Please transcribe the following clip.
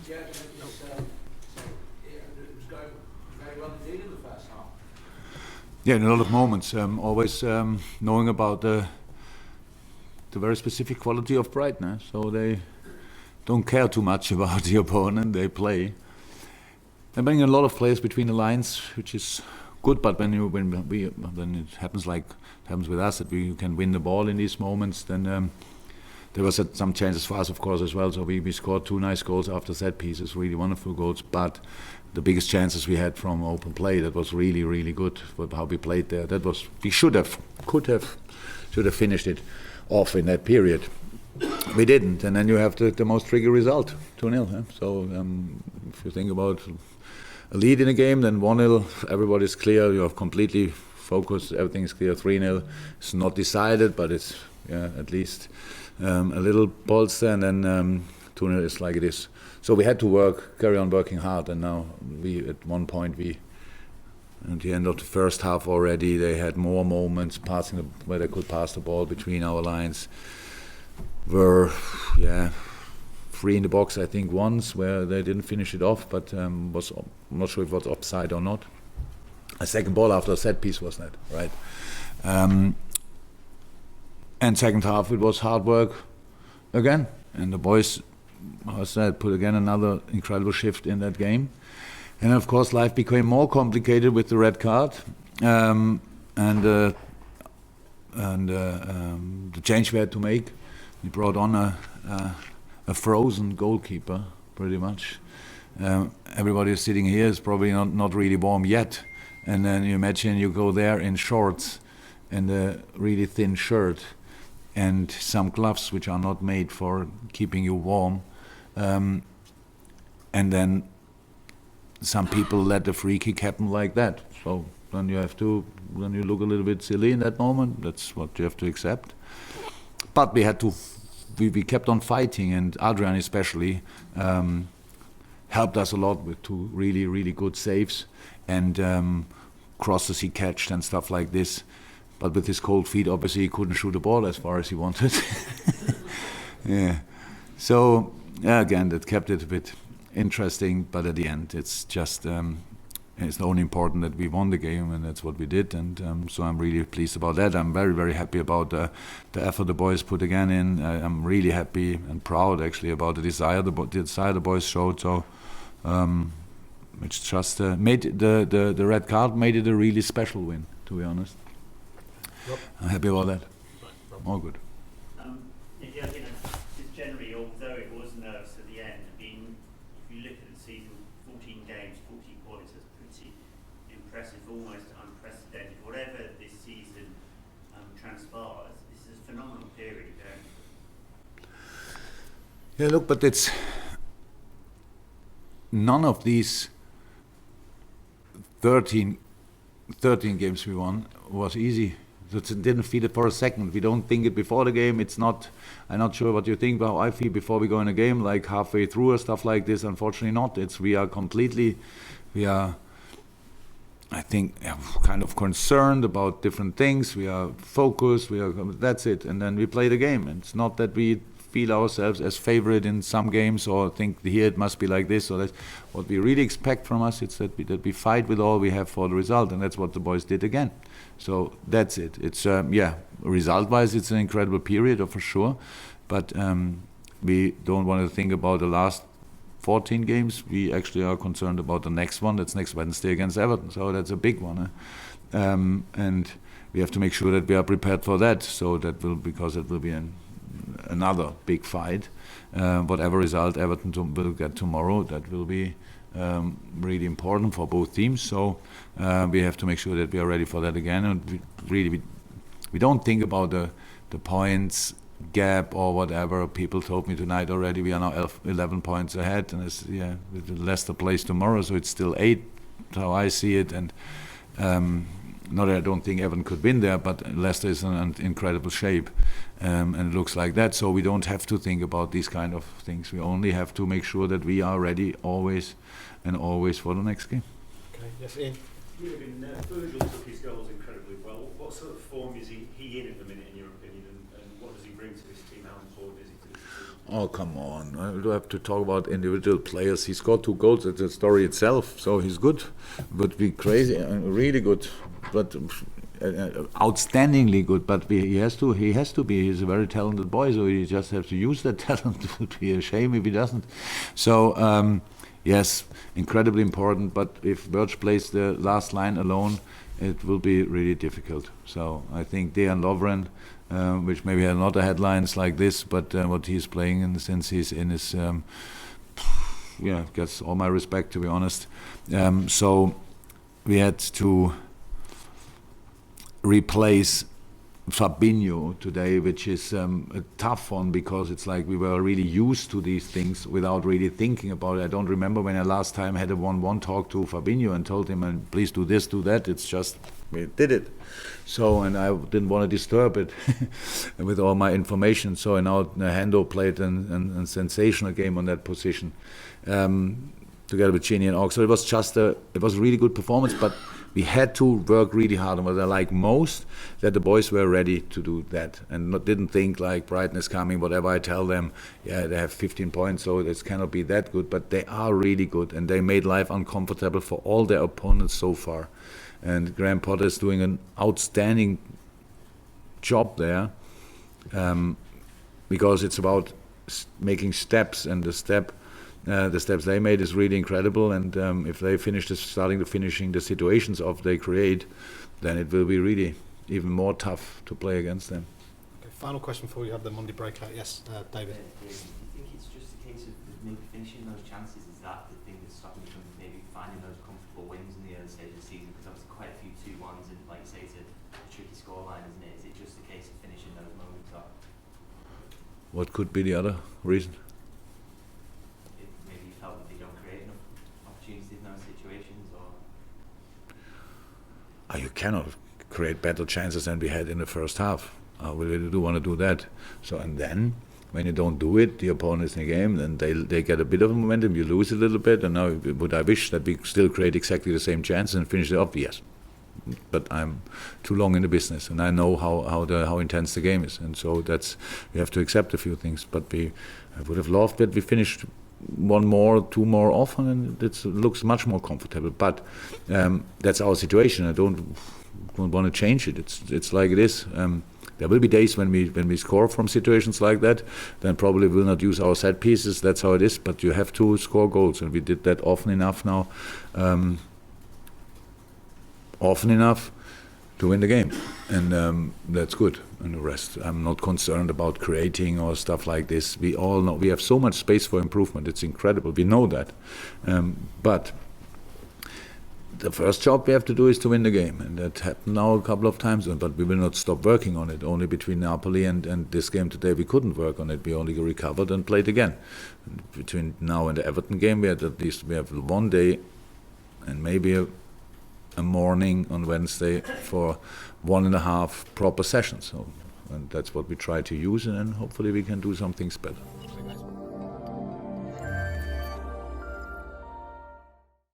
Yeah, it was going very well indeed in the first half. Yeah, in a lot of moments, always knowing about the very specific quality of Brighton. So they don't care too much about the opponent. They play. They're bringing a lot of players between the lines, which is good. But when it happens like it happens with us, that we can win the ball in these moments, then there was some chances for us, of course, as well. So we scored 2 nice goals after set pieces, really wonderful goals. But the biggest chances we had from open play, that was really, really good for how we played there. That was, we should have finished it off in that period. We didn't, and then you have the most tricky result, 2-0. Huh? So if you think about a lead in a game, then 1-0, everybody's clear, you're completely focused, everything's clear. 3-0, it's not decided, but it's at least a little bolster, and then 2-0 is like it is. So we had to carry on working hard, and now at one point at the end of the first half already, they had more moments where they could pass the ball between our lines. Were 3 in the box, I think, once where they didn't finish it off, but I'm not sure if it was offside or not. A second ball after a set piece was that, right? And second half it was hard work again, and the boys, as I said, put again another incredible shift in that game. And of course life became more complicated with the red card and the change we had to make. We brought on a frozen goalkeeper, pretty much. Everybody sitting here is probably not really warm yet, and then you imagine you go there in shorts and a really thin shirt and some gloves which are not made for keeping you warm, and then some people let the free kick happen like that. So then you look a little bit silly in that moment. That's what you have to accept. But we kept on fighting, and Adrian especially helped us a lot with 2 really, really good saves and crosses he catched and stuff like this. But with his cold feet, obviously he couldn't shoot the ball as far as he wanted. Yeah. So again, that kept it a bit interesting. But at the end, it's just it's only important that we won the game, and that's what we did. And so I'm really pleased about that. I'm very, very happy about the effort the boys put again in. I'm really happy and proud actually about the desire the boys showed. So it's just made the red card made it a really special win, to be honest. Rob? I'm happy about that. All good. Just generally, although it was nervous at the end, I mean, if you look at the season, 14 games, 40 points, that's pretty impressive, almost unprecedented. Whatever this season transpires, this is a phenomenal period again. Yeah, look, but it's none of these 13 games we won was easy. It didn't feel it for a second. We don't think it before the game. I'm not sure what you think, but how I feel before we go in a game, like halfway through or stuff like this. Unfortunately not. I think, kind of concerned about different things. We are focused, that's it. And then we play the game. And it's not that we feel ourselves as favorite in some games or think here it must be like this or that. What we really expect from us is that we fight with all we have for the result, and that's what the boys did again. So that's it. It's result-wise, it's an incredible period, for sure. But we don't want to think about the last 14 games. We actually are concerned about the next one. That's next Wednesday against Everton. So that's a big one. And we have to make sure that we are prepared for that. So because it will be another big fight. Whatever result Everton will get tomorrow, that will be really important for both teams. So we have to make sure that we are ready for that again. And we don't think about the points gap or whatever. People told me tonight already we are now 11 points ahead, and with the Leicester plays tomorrow, so it's still 8, how I see it. And not that I don't think Everton could win there, but Leicester is in an incredible shape, and it looks like that. So we don't have to think about these kind of things. We only have to make sure that we are ready always for the next game. Okay, yes, Ian. Jurgen, Virgil took his goals incredibly well. What sort of form is he in at the minute, in your opinion, and what does he bring to this team? How important is he to this team? Oh, come on. I do have to talk about individual players. He scored 2 goals. It's a story itself, so he's good. Would be crazy, really good, but outstandingly good. But he has to be. He's a very talented boy, so he just has to use that talent. It would be a shame if he doesn't. So, yes, incredibly important. But if Birch plays the last line alone, it will be really difficult. So I think Dejan Lovren, which maybe had not headlines like this, but what he's playing in, since he's in his, gets all my respect, to be honest. So we had to replace Fabinho today, which is a tough one, because it's like we were really used to these things without really thinking about it. I don't remember when I last time had a 1-1 talk to Fabinho and told him, please do this, do that. It's just, we did it. So, and I didn't want to disturb it with all my information. So, and now Hendo played a sensational game on that position, together with Cheney and Ox. So it was just it was a really good performance, but we had to work really hard on what I like most, that the boys were ready to do that and didn't think like Brighton is coming, whatever I tell them, yeah, they have 15 points, so this cannot be that good, but they are really good, and they made life uncomfortable for all their opponents so far. And Graham Potter is doing an outstanding job there, because it's about making steps, and the steps they made is really incredible. And if they finish finishing the situations they create, then it will be really even more tough to play against them. Okay, final question before we have the Monday breakout. Yes, David. Do you think it's just a case of maybe finishing those chances? Is that the thing that's stopping you from maybe finding those comfortable wins in the early stage of the season? Because obviously quite a few 2-1s, and like you say, it's a tricky scoreline, isn't it? Is it just a case of finishing those moments off? What could be the other reason? Maybe you felt that they don't create enough opportunities in those situations, or? You cannot create better chances than we had in the first half. We really do want to do that. So, and then when you don't do it, the opponent is in the game, then they get a bit of a momentum, you lose a little bit, and now would I wish that we still create exactly the same chance and finish it off? Yes. But I'm too long in the business, and I know how intense the game is, and so we have to accept a few things. But I would have loved that we finished 1 more, 2 more off, and it looks much more comfortable. But that's our situation. I don't want to change it. It's like it is. There will be days when we score from situations like that, then probably we'll not use our set pieces. That's how it is. But you have to score goals, and we did that often enough now. Often enough to win the game, and that's good. And the rest, I'm not concerned about creating or stuff like this. We all know we have so much space for improvement. It's incredible. We know that, but the first job we have to do is to win the game, and that happened now a couple of times. But we will not stop working on it. Only between Napoli and this game today, we couldn't work on it. We only recovered and played again. Between now and the Everton game, we have 1 day, and maybe a morning on Wednesday for 1.5 proper sessions. So, and that's what we try to use, and then hopefully we can do some things better.